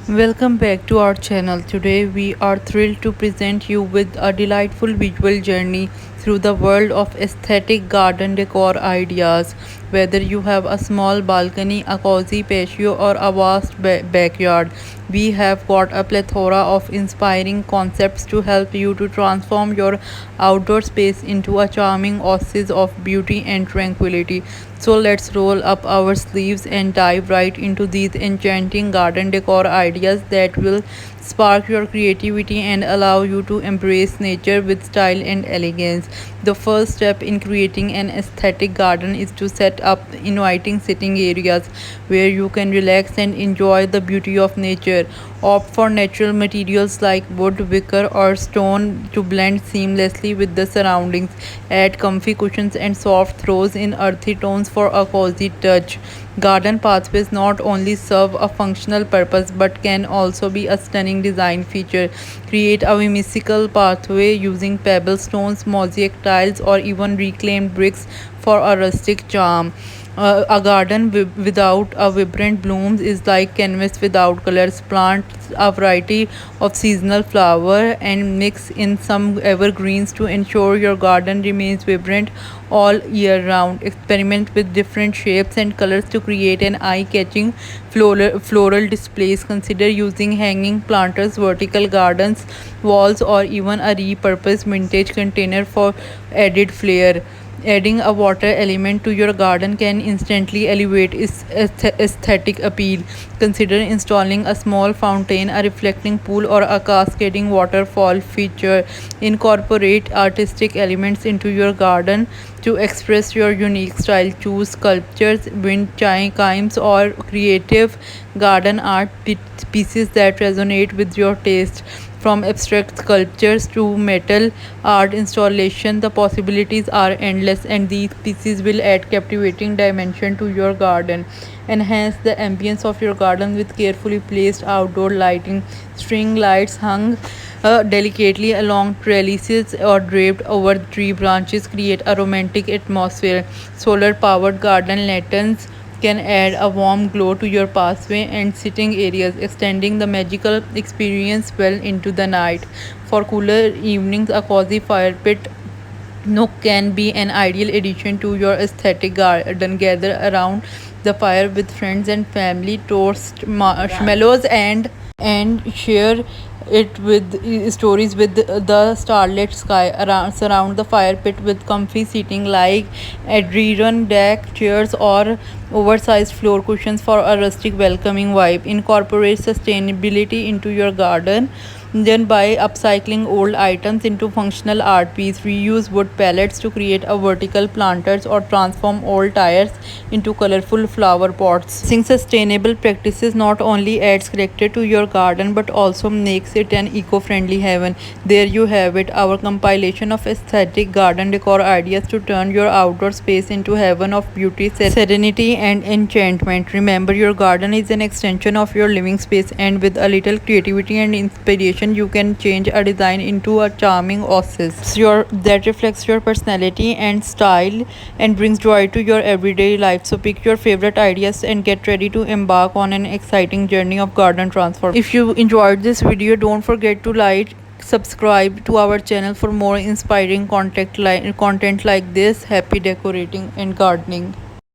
Welcome back to our channel. Today we are thrilled to present you with a delightful visual journey through the world of aesthetic garden decor ideas. Whether you have a small balcony, a cozy patio, or a vast backyard, we have got a plethora of inspiring concepts to help you to transform your outdoor space into a charming oasis of beauty and tranquility. So let's roll up our sleeves and dive right into these enchanting garden decor ideas that will spark your creativity and allow you to embrace nature with style and elegance. The first step in creating an aesthetic garden is to set up inviting sitting areas where you can relax and enjoy the beauty of nature. Opt for natural materials like wood, wicker, or stone to blend seamlessly with the surroundings. Add comfy cushions and soft throws in earthy tones for a cozy touch. Garden pathways not only serve a functional purpose but can also be a stunning design feature. Create a whimsical pathway using pebble stones, mosaic tiles, or even reclaimed bricks for a rustic charm. A garden without a vibrant blooms is like canvas without colors. Plant a variety of seasonal flower and mix in some evergreens to ensure your garden remains vibrant all year round. Experiment with different shapes and colors to create an eye-catching floral displays. Consider using hanging planters, vertical gardens, walls, or even a repurposed vintage container for added flair. Adding a water element to your garden can instantly elevate its aesthetic appeal. Consider installing a small fountain, a reflecting pool, or a cascading waterfall feature. Incorporate artistic elements into your garden to express your unique style. Choose sculptures, wind chimes, or creative garden art pieces that resonate with your taste. From abstract sculptures to metal art installation, the possibilities are endless, and these pieces will add captivating dimension to your garden. Enhance the ambience of your garden with carefully placed outdoor lighting. String lights hung delicately along trellises or draped over tree branches create a romantic atmosphere. Solar powered garden lanterns can add a warm glow to your pathway and sitting areas, extending the magical experience well into the night. For cooler evenings, a cozy fire pit nook can be an ideal addition to your aesthetic garden. Gather around the fire with friends and family, toast marshmallows, and share it with stories with the starlit sky around. Surround the fire pit with comfy seating like adrenaline deck chairs or oversized floor cushions for a rustic welcoming vibe. Incorporate sustainability into your garden, then by upcycling old items into functional art piece. Reuse wood pallets to create a vertical planters or transform old tires into colorful flower pots. Seeing sustainable practices not only adds character to your garden but also makes it an eco-friendly haven. There you have it, our compilation of aesthetic garden decor ideas to turn your outdoor space into heaven of beauty, serenity, and enchantment. Remember, your garden is an extension of your living space, and with a little creativity and inspiration, you can change a design into a charming oasis that reflects your personality and style and brings joy to your everyday life. So pick your favorite ideas and get ready to embark on an exciting journey of garden transformation. If you enjoyed this video, don't forget to like, subscribe to our channel for more inspiring content like this. Happy decorating and gardening.